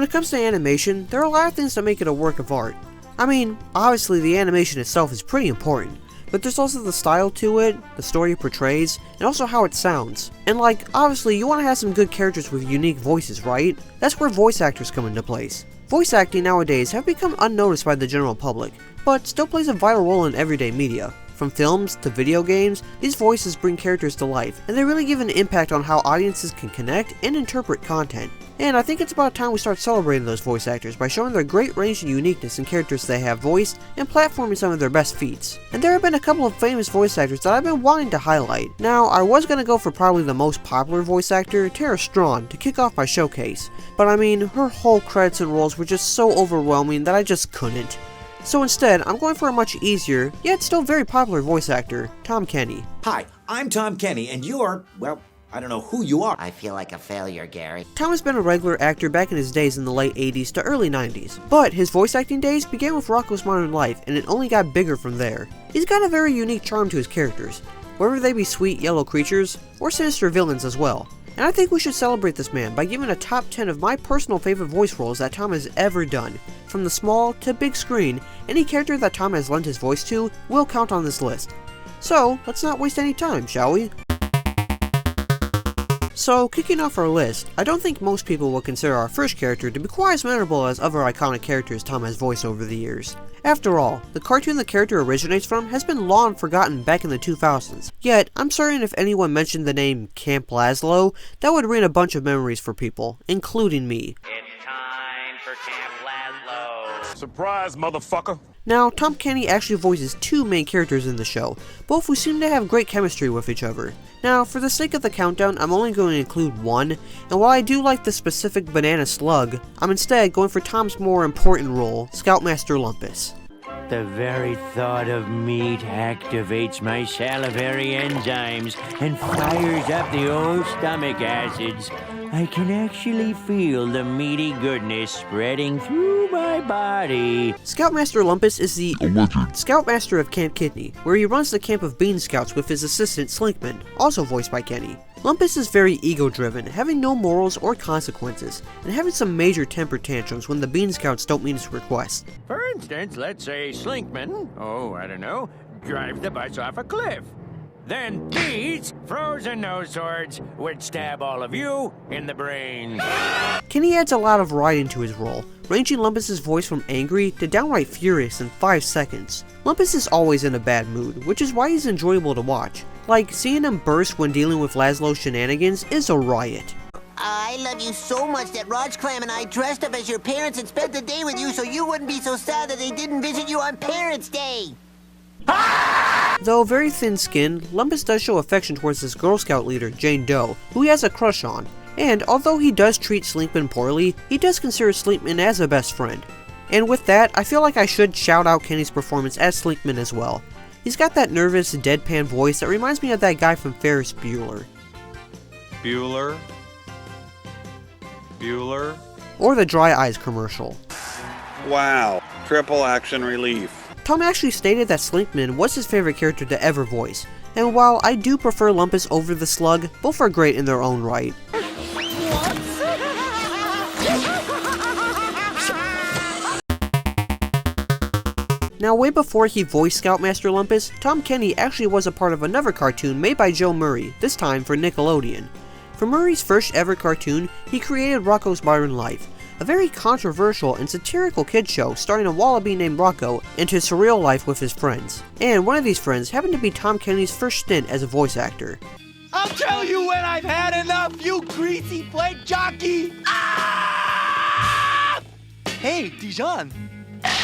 When it comes to animation, there are a lot of things that make it a work of art. I mean, obviously the animation itself is pretty important, but there's also the style to it, the story it portrays, and also how it sounds. And like, obviously you want to have some good characters with unique voices, right? That's where voice actors come into place. Voice acting nowadays have become unnoticed by the general public, but still plays a vital role in everyday media. From films to video games, these voices bring characters to life, and they really give an impact on how audiences can connect and interpret content. And I think it's about time we start celebrating those voice actors by showing their great range and uniqueness in characters they have voiced and platforming some of their best feats. And there have been a couple of famous voice actors that I've been wanting to highlight. Now, I was going to go for probably the most popular voice actor, Tara Strong, to kick off my showcase, but I mean, her whole credits and roles were just so overwhelming that I just couldn't. So instead, I'm going for a much easier, yet still very popular voice actor, Tom Kenny. Hi, I'm Tom Kenny, and you are, well, I don't know who you are. I feel like a failure, Gary. Tom has been a regular actor back in his days in the late 80s to early 90s, but his voice acting days began with Rocko's Modern Life, and it only got bigger from there. He's got a very unique charm to his characters, whether they be sweet yellow creatures, or sinister villains as well. And I think we should celebrate this man by giving a top 10 of my personal favorite voice roles that Tom has ever done. From the small to big screen, any character that Tom has lent his voice to will count on this list. So, let's not waste any time, shall we? So, kicking off our list, I don't think most people will consider our first character to be quite as memorable as other iconic characters Tom has voiced over the years. After all, the cartoon the character originates from has been long forgotten back in the 2000s, yet I'm certain if anyone mentioned the name Camp Lazlo, that would ring a bunch of memories for people, including me. It's time for Camp Lazlo. Surprise, motherfucker! Now, Tom Kenny actually voices two main characters in the show, both who seem to have great chemistry with each other. Now, for the sake of the countdown, I'm only going to include one, and while I do like the specific Banana Slug, I'm instead going for Tom's more important role, Scoutmaster Lumpus. The very thought of meat activates my salivary enzymes and fires up the old stomach acids. I can actually feel the meaty goodness spreading through my body. Scoutmaster Lumpus is the Scoutmaster of Camp Kidney, where he runs the camp of Bean Scouts with his assistant Slinkman, also voiced by Kenny. Lumpus is very ego-driven, having no morals or consequences, and having some major temper tantrums when the Bean Scouts don't meet his request. For instance, let's say Slinkman, drive the bus off a cliff. Then these frozen nose swords would stab all of you in the brain. Kenny adds a lot of variety to his role, ranging Lumpus' voice from angry to downright furious in 5 seconds. Lumpus is always in a bad mood, which is why he's enjoyable to watch. Like, seeing him burst when dealing with Lazlo's shenanigans is a riot. I love you so much that Raj Clam and I dressed up as your parents and spent the day with you so you wouldn't be so sad that they didn't visit you on Parents' Day. Though very thin-skinned, Lumpus does show affection towards his Girl Scout leader, Jane Doe, who he has a crush on. And although he does treat Slinkman poorly, he does consider Slinkman as a best friend. And with that, I feel like I should shout out Kenny's performance as Slinkman as well. He's got that nervous, deadpan voice that reminds me of that guy from Ferris Bueller. Bueller? Or the Dry Eyes commercial. Wow, triple action relief. Tom actually stated that Slinkman was his favorite character to ever voice, and while I do prefer Lumpus over the Slug, both are great in their own right. Now, way before he voiced Scoutmaster Lumpus, Tom Kenny actually was a part of another cartoon made by Joe Murray, this time for Nickelodeon. For Murray's first ever cartoon, he created Rocko's Modern Life, a very controversial and satirical kids show starring a wallaby named Rocko and his surreal life with his friends. And one of these friends happened to be Tom Kenny's first stint as a voice actor. I'll tell you when I've had enough, you greasy plate jockey! Ah! Hey, Dijon.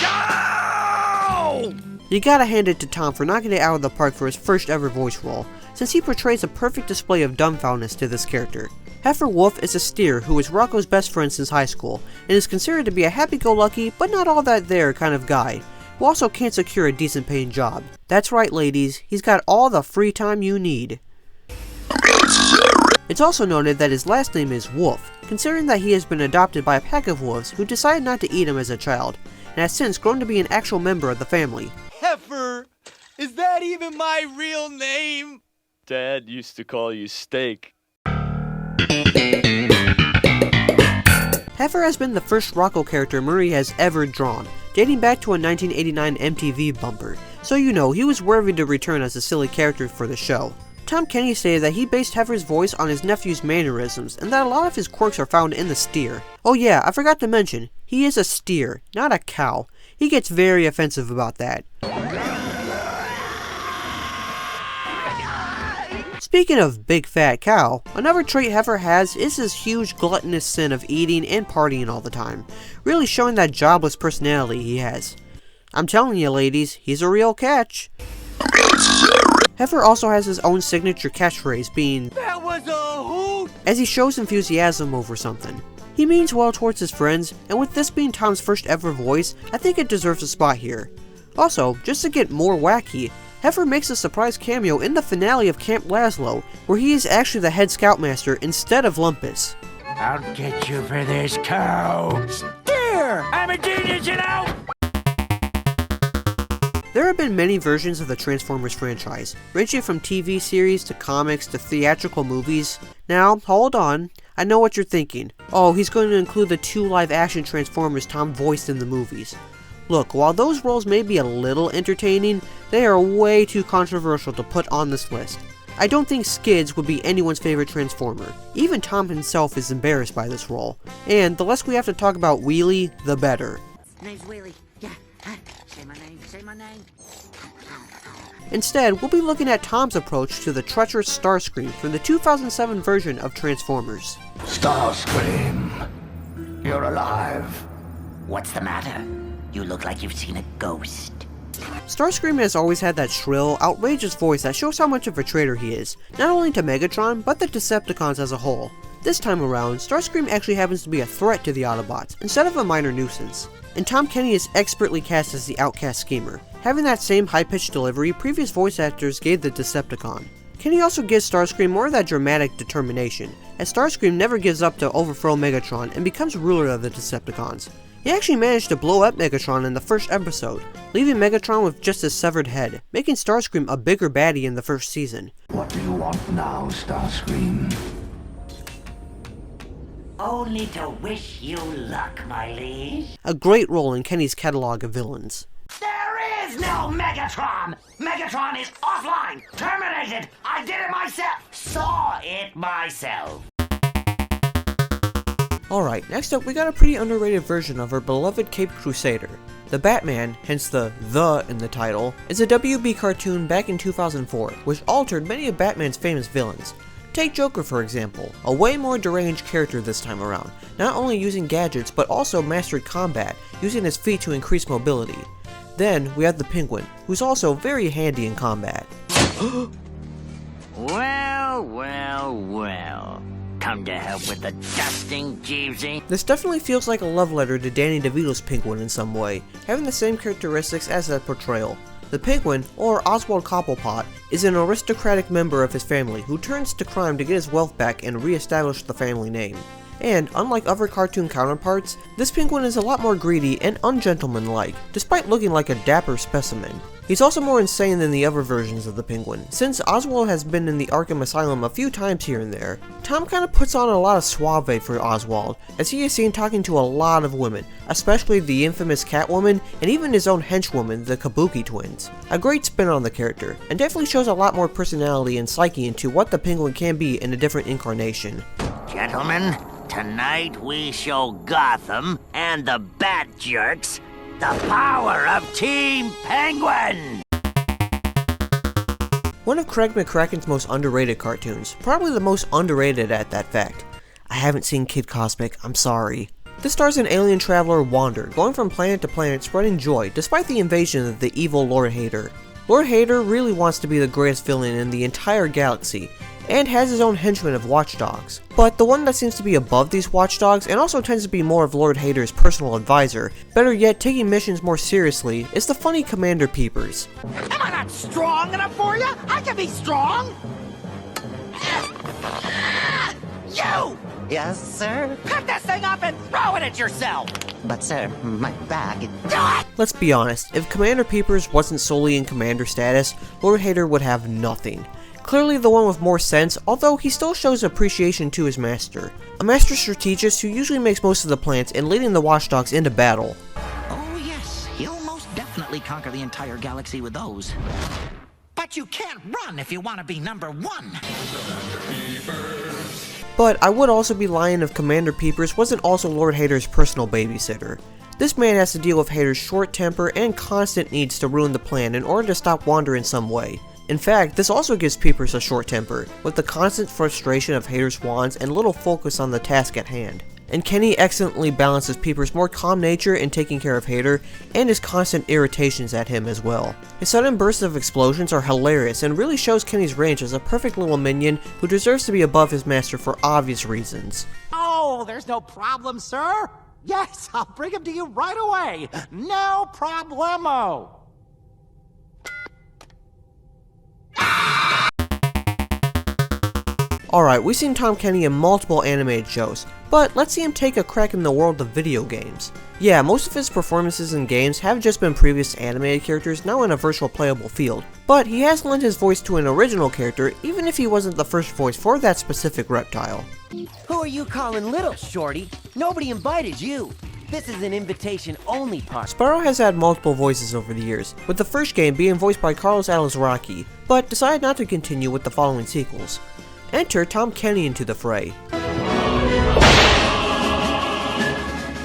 No! You gotta hand it to Tom for knocking it out of the park for his first ever voice role, since he portrays a perfect display of dumbfoundedness to this character. Heifer Wolf is a steer who is Rocko's best friend since high school, and is considered to be a happy-go-lucky, but not all that there kind of guy, who also can't secure a decent paying job. That's right, ladies, he's got all the free time you need. It's also noted that his last name is Wolf, considering that he has been adopted by a pack of wolves who decided not to eat him as a child, and has since grown to be an actual member of the family. Heifer! Is that even my real name? Dad used to call you Steak. Heifer has been the first Rocco character Murray has ever drawn, dating back to a 1989 MTV bumper, so you know he was worthy to return as a silly character for the show. Tom Kenny stated that he based Heifer's voice on his nephew's mannerisms, and that a lot of his quirks are found in the steer. Oh yeah, I forgot to mention, he is a steer, not a cow. He gets very offensive about that. Speaking of big fat cow, another trait Heifer has is his huge gluttonous sin of eating and partying all the time, really showing that jobless personality he has. I'm telling you ladies, he's a real catch. Heifer also has his own signature catchphrase being, That was a hoot! as he shows enthusiasm over something. He means well towards his friends, and with this being Tom's first ever voice, I think it deserves a spot here. Also, just to get more wacky, Heifer makes a surprise cameo in the finale of Camp Lazlo, where he is actually the head scoutmaster instead of Lumpus. I'll get you for this, cow. Steer! I'm a genius, you know! There have been many versions of the Transformers franchise, ranging from TV series to comics to theatrical movies. Now, hold on, I know what you're thinking. Oh, he's going to include the 2 live-action Transformers Tom voiced in the movies. Look, while those roles may be a little entertaining, they are way too controversial to put on this list. I don't think Skids would be anyone's favorite Transformer. Even Tom himself is embarrassed by this role. And the less we have to talk about Wheelie, the better. Name's Wheelie. Yeah. Say my name. Say my name. Instead, we'll be looking at Tom's approach to the treacherous Starscream from the 2007 version of Transformers. Starscream, you're alive. What's the matter? You look like you've seen a ghost. Starscream has always had that shrill, outrageous voice that shows how much of a traitor he is, not only to Megatron, but the Decepticons as a whole. This time around, Starscream actually happens to be a threat to the Autobots, instead of a minor nuisance. And Tom Kenny is expertly cast as the outcast schemer, having that same high-pitched delivery previous voice actors gave the Decepticon. Kenny also gives Starscream more of that dramatic determination, as Starscream never gives up to overthrow Megatron and becomes ruler of the Decepticons. He actually managed to blow up Megatron in the first episode, leaving Megatron with just his severed head, making Starscream a bigger baddie in the first season. What do you want now, Starscream? Only to wish you luck, my liege. A great role in Kenny's catalog of villains. There is no Megatron! Megatron is offline! Terminated! I did it myself! Saw it myself! Alright, next up we got a pretty underrated version of our beloved Caped Crusader. The Batman, hence the in the title, is a WB cartoon back in 2004, which altered many of Batman's famous villains. Take Joker for example, a way more deranged character this time around, not only using gadgets but also mastered combat, using his feet to increase mobility. Then we have the Penguin, who's also very handy in combat. Well. Come to help with the dusting, Jeevesy? This definitely feels like a love letter to Danny DeVito's Penguin in some way, having the same characteristics as that portrayal. The Penguin, or Oswald Cobblepot, is an aristocratic member of his family who turns to crime to get his wealth back and re-establish the family name. And, unlike other cartoon counterparts, this Penguin is a lot more greedy and ungentlemanlike, despite looking like a dapper specimen. He's also more insane than the other versions of the Penguin. Since Oswald has been in the Arkham Asylum a few times here and there, Tom kinda puts on a lot of suave for Oswald, as he is seen talking to a lot of women, especially the infamous Catwoman, and even his own henchwoman, the Kabuki twins. A great spin on the character, and definitely shows a lot more personality and psyche into what the Penguin can be in a different incarnation. Gentlemen, tonight we show Gotham and the Bat Jerks the power of Team Penguin! One of Craig McCracken's most underrated cartoons, probably the most underrated at that fact. I haven't seen Kid Cosmic, I'm sorry. This stars an alien traveler Wander, going from planet to planet spreading joy despite the invasion of the evil Lord Hater. Lord Hater really wants to be the greatest villain in the entire galaxy, and has his own henchman of watchdogs. But the one that seems to be above these watchdogs, and also tends to be more of Lord Hater's personal advisor, better yet taking missions more seriously, is the funny Commander Peepers. Am I not strong enough for you? I can be strong! You! Yes, sir? Pick this thing up and throw it at yourself! But, sir, my back... Do it! Let's be honest, if Commander Peepers wasn't solely in commander status, Lord Hater would have nothing. Clearly the one with more sense, although he still shows appreciation to his master. A master strategist who usually makes most of the plans and leading the watchdogs into battle. Oh yes, he'll most definitely conquer the entire galaxy with those. But you can't run if you want to be number one. But I would also be lying if Commander Peepers wasn't also Lord Hader's personal babysitter. This man has to deal with Hader's short temper and constant needs to ruin the plan in order to stop Wander in some way. In fact, this also gives Peepers a short temper, with the constant frustration of Hader's wands and little focus on the task at hand. And Kenny excellently balances Peepers' more calm nature in taking care of Hader, and his constant irritations at him as well. His sudden bursts of explosions are hilarious and really shows Kenny's range as a perfect little minion who deserves to be above his master for obvious reasons. Oh, there's no problem, sir. Yes, I'll bring him to you right away. No problemo. Alright, we've seen Tom Kenny in multiple animated shows, but let's see him take a crack in the world of video games. Yeah, most of his performances in games have just been previous animated characters now in a virtual playable field, but he has lent his voice to an original character even if he wasn't the first voice for that specific reptile. Who are you calling little, Shorty? Nobody invited you. This is an invitation-only party. Spyro has had multiple voices over the years, with the first game being voiced by Carlos Alazraqui, but decided not to continue with the following sequels. Enter Tom Kenny into the fray.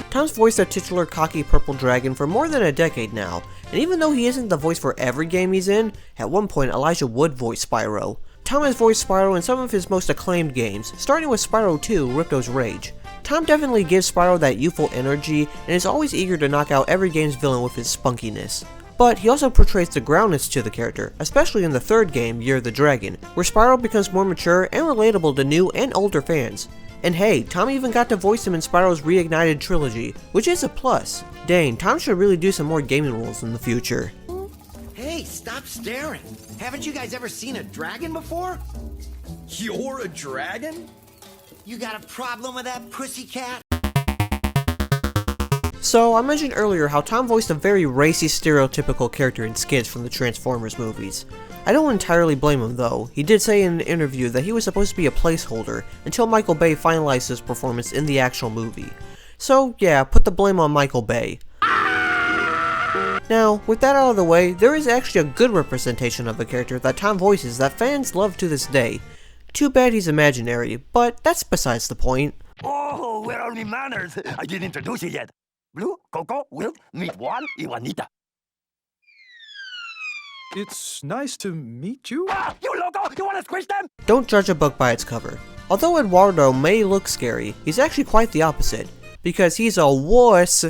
Tom's voiced the titular cocky purple dragon for more than a decade now, and even though he isn't the voice for every game he's in, at one point Elijah Wood voiced Spyro. Tom has voiced Spyro in some of his most acclaimed games, starting with Spyro 2: Ripto's Rage. Tom definitely gives Spyro that youthful energy, and is always eager to knock out every game's villain with his spunkiness. But he also portrays the groundness to the character, especially in the third game, Year of the Dragon, where Spyro becomes more mature and relatable to new and older fans. And hey, Tom even got to voice him in Spyro's Reignited trilogy, which is a plus. Dang, Tom should really do some more gaming roles in the future. Hey, stop staring. Haven't you guys ever seen a dragon before? You're a dragon? You got a problem with that, pussycat? So, I mentioned earlier how Tom voiced a very racy stereotypical character in skits from the Transformers movies. I don't entirely blame him though. He did say in an interview that he was supposed to be a placeholder until Michael Bay finalized his performance in the actual movie. So yeah, put the blame on Michael Bay. Now, with that out of the way, there is actually a good representation of the character that Tom voices that fans love to this day. Too bad he's imaginary, but that's besides the point. Oh, where are my manners? I didn't introduce you yet. Blue, Coco, Wilt, meet Juan y Juanita. It's nice to meet you. Ah, you loco! You wanna squish them? Don't judge a book by its cover. Although Eduardo may look scary, he's actually quite the opposite, because he's a wuss.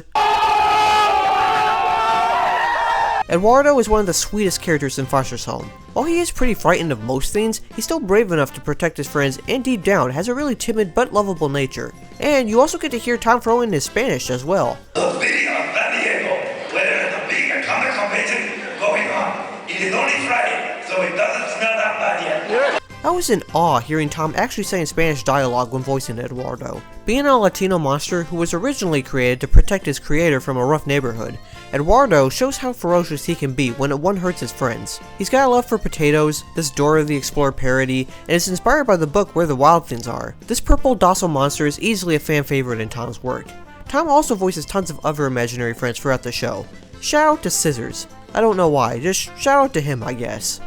Eduardo is one of the sweetest characters in Foster's Home. While he is pretty frightened of most things, he's still brave enough to protect his friends and deep down has a really timid but lovable nature. And you also get to hear Tom throw in his Spanish as well. The video of San Diego, where the big comic competition going on. It is only Friday, so it doesn't smell that bad yet. I was in awe hearing Tom actually saying Spanish dialogue when voicing Eduardo. Being a Latino monster who was originally created to protect his creator from a rough neighborhood, Eduardo shows how ferocious he can be when one hurts his friends. He's got a love for potatoes, this Dora the Explorer parody, and is inspired by the book Where the Wild Things Are. This purple docile monster is easily a fan favorite in Tom's work. Tom also voices tons of other imaginary friends throughout the show. Shout out to Scissors. I don't know why, just shout out to him, I guess.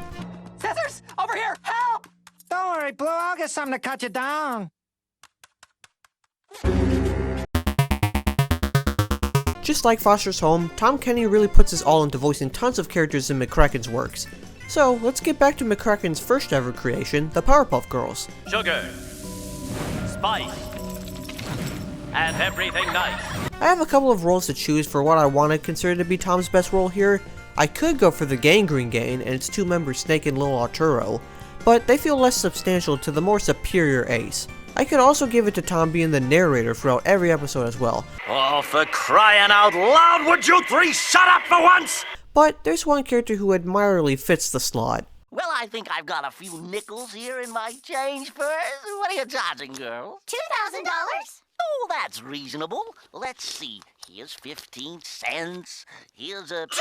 Scissors! Over here! Help! Don't worry, Blue. I'll get something to cut you down. Just like Foster's Home, Tom Kenny really puts his all into voicing tons of characters in McCracken's works. So, let's get back to McCracken's first ever creation, the Powerpuff Girls. Sugar, spice, and everything nice. I have a couple of roles to choose for what I want to consider to be Tom's best role here. I could go for the Gangrene Gang and its two members Snake and Lil Arturo, but they feel less substantial to the more superior Ace. I could also give it to Tom being the narrator throughout every episode as well. Oh, for crying out loud, would you three shut up for once? But there's one character who admirably fits the slot. Well, I think I've got a few nickels here in my change purse. What are you charging, girl? $2,000? Oh, that's reasonable. Let's see. Here's 15 cents. Here's a $2,000.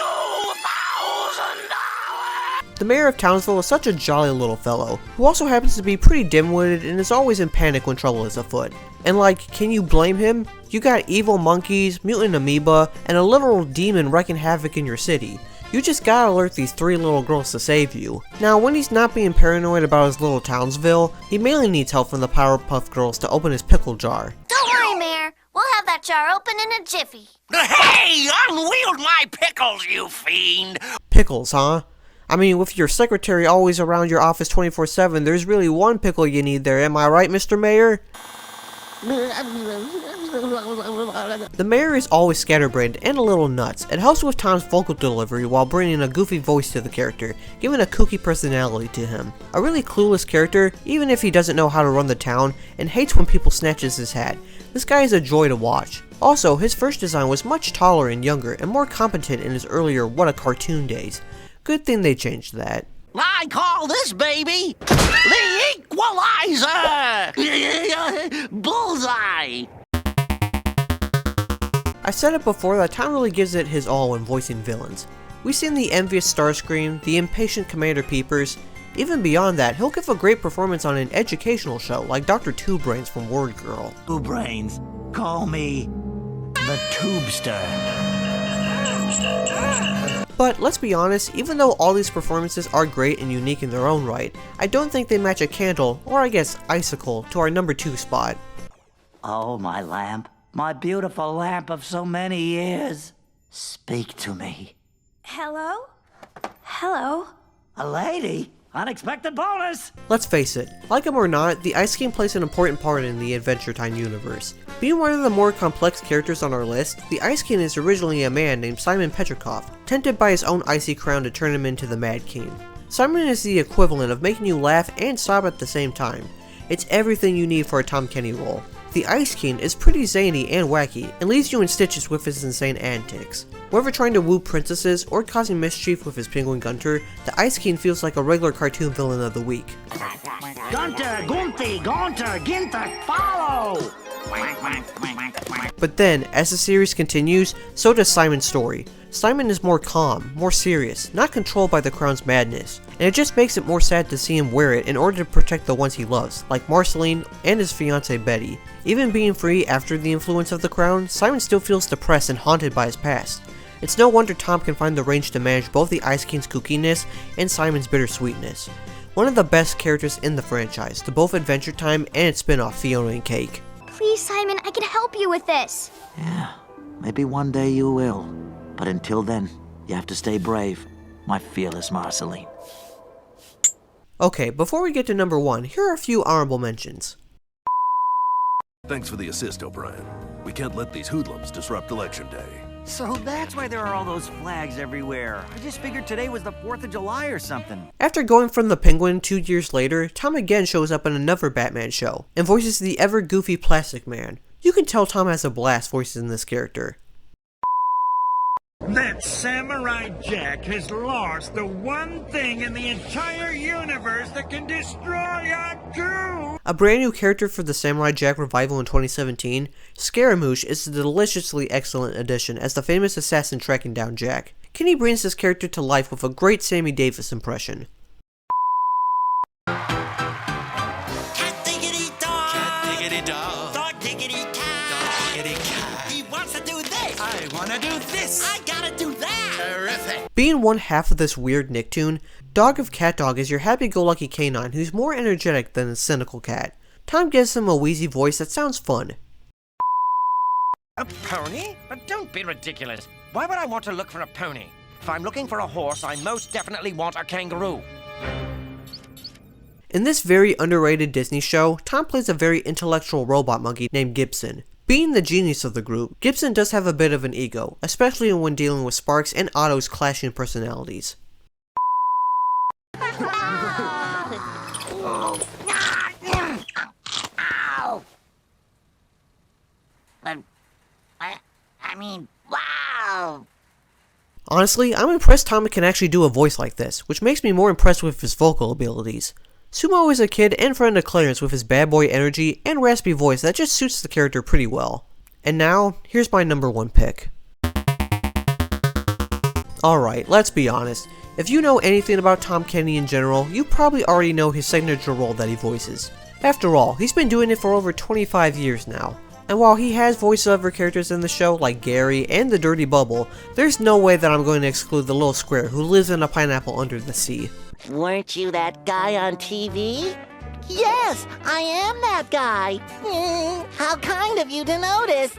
The mayor of Townsville is such a jolly little fellow, who also happens to be pretty dim-witted and is always in panic when trouble is afoot. And like, can you blame him? You got evil monkeys, mutant amoeba, and a literal demon wreaking havoc in your city. You just gotta alert these 3 little girls to save you. Now, when he's not being paranoid about his little Townsville, he mainly needs help from the Powerpuff Girls to open his pickle jar. Don't worry, Mayor. We'll have that jar open in a jiffy. Hey, unwield my pickles, you fiend! Pickles, huh? I mean, with your secretary always around your office 24/7, there's really one pickle you need there, am I right, Mr. Mayor? The mayor is always scatterbrained and a little nuts. It helps with Tom's vocal delivery while bringing a goofy voice to the character, giving a kooky personality to him. A really clueless character, even if he doesn't know how to run the town, and hates when people snatches his hat. This guy is a joy to watch. Also, his first design was much taller and younger, and more competent in his earlier What a Cartoon days. Good thing they changed that. I call this baby the Equalizer! Bullseye! I said it before that Tom really gives it his all when voicing villains. We've seen the envious Starscream, the impatient Commander Peepers. Even beyond that, he'll give a great performance on an educational show like Dr. Two Brains from Word Girl. Two Brains, call me the Tubester. But let's be honest, even though all these performances are great and unique in their own right, I don't think they match a candle, or I guess icicle, to our number 2 spot. Oh, my lamp, my beautiful lamp of so many years. Speak to me. Hello? Hello? A lady? Unexpected bonus! Let's face it, like him or not, the Ice King plays an important part in the Adventure Time universe. Being one of the more complex characters on our list, the Ice King is originally a man named Simon Petrikov, tempted by his own icy crown to turn him into the Mad King. Simon is the equivalent of making you laugh and sob at the same time. It's everything you need for a Tom Kenny role. The Ice King is pretty zany and wacky, and leaves you in stitches with his insane antics. Whether trying to woo princesses or causing mischief with his penguin Gunter, the Ice King feels like a regular cartoon villain of the week. Gunter, Gunty, Gunter, Ginter, follow! But then, as the series continues, so does Simon's story. Simon is more calm, more serious, not controlled by the crown's madness, and it just makes it more sad to see him wear it in order to protect the ones he loves, like Marceline and his fiancée Betty. Even being free after the influence of the crown, Simon still feels depressed and haunted by his past. It's no wonder Tom can find the range to manage both the Ice King's kookiness and Simon's bittersweetness. One of the best characters in the franchise, to both Adventure Time and its spin-off Fiona and Cake. Please, Simon, I can help you with this. Yeah, maybe one day you will. But until then, you have to stay brave, my fearless Marceline. Okay, before we get to number 1, here are a few honorable mentions. Thanks for the assist, O'Brien. We can't let these hoodlums disrupt Election Day. So that's why there are all those flags everywhere. I just figured today was the 4th of July or something. After going from the Penguin 2 years later, Tom again shows up in another Batman show, and voices the ever goofy Plastic Man. You can tell Tom has a blast voicing this character. That Samurai Jack has lost the one thing in the entire universe that can destroy Aku! A brand new character for the Samurai Jack revival in 2017, Scaramouche is a deliciously excellent addition as the famous assassin tracking down Jack. Kenny brings this character to life with a great Sammy Davis impression. Being one half of this weird Nicktoon, Dog of CatDog is your happy-go-lucky canine who's more energetic than a cynical cat. Tom gives him a wheezy voice that sounds fun. A pony? But don't be ridiculous. Why would I want to look for a pony? If I'm looking for a horse, I most definitely want a kangaroo. In this very underrated Disney show, Tom plays a very intellectual robot monkey named Gibson. Being the genius of the group, Gibson does have a bit of an ego, especially when dealing with Sparks and Otto's clashing personalities. Wow! Honestly, I'm impressed Tom can actually do a voice like this, which makes me more impressed with his vocal abilities. Sumo is a kid and friend of Clarence with his bad boy energy and raspy voice that just suits the character pretty well. And now, here's my number 1 pick. Alright, let's be honest. If you know anything about Tom Kenny in general, you probably already know his signature role that he voices. After all, he's been doing it for over 25 years now. And while he has voiceover characters in the show like Gary and the Dirty Bubble, there's no way that I'm going to exclude the little square who lives in a pineapple under the sea. Weren't you that guy on TV? Yes, I am that guy. How kind of you to notice.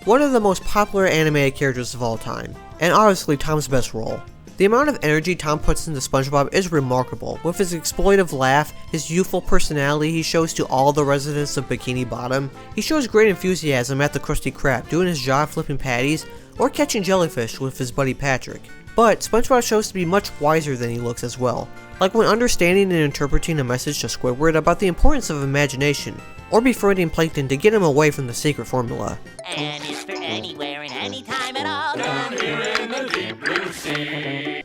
One of the most popular animated characters of all time, and honestly Tom's best role. The amount of energy Tom puts into SpongeBob is remarkable. With his exploitive laugh, his youthful personality he shows to all the residents of Bikini Bottom, he shows great enthusiasm at the Krusty Krab doing his job flipping patties, or catching jellyfish with his buddy Patrick. But SpongeBob shows to be much wiser than he looks as well, like when understanding and interpreting a message to Squidward about the importance of imagination, or befriending Plankton to get him away from the secret formula. And it's for anywhere and anytime at all.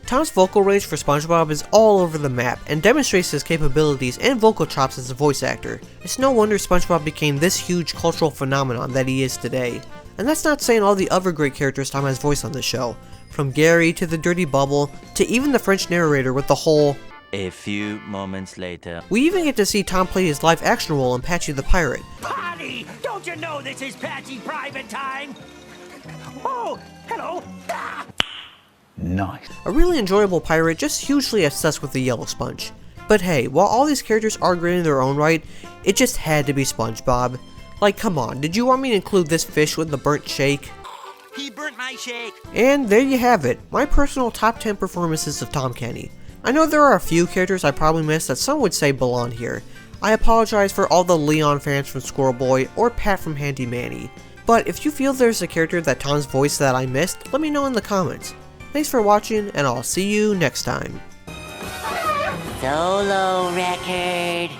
Tom's vocal range for SpongeBob is all over the map and demonstrates his capabilities and vocal chops as a voice actor. It's no wonder SpongeBob became this huge cultural phenomenon that he is today. And that's not saying all the other great characters Tom has voiced on the show, from Gary to the Dirty Bubble to even the French narrator with the whole A few moments later. We even get to see Tom play his live action role in Patchy the Pirate. Patty! Don't you know this is Patchy private time? Oh, hello! Nice. A really enjoyable pirate, just hugely obsessed with the yellow sponge. But hey, while all these characters are great in their own right, it just had to be SpongeBob. Like, come on, did you want me to include this fish with the burnt shake? He burnt my shake! And there you have it, my personal top 10 performances of Tom Kenny. I know there are a few characters I probably missed that some would say belong here. I apologize for all the Leon fans from Squirrel Boy or Pat from Handy Manny. But if you feel there's a character that Tom's voiced that I missed, let me know in the comments. Thanks for watching, and I'll see you next time. Solo record.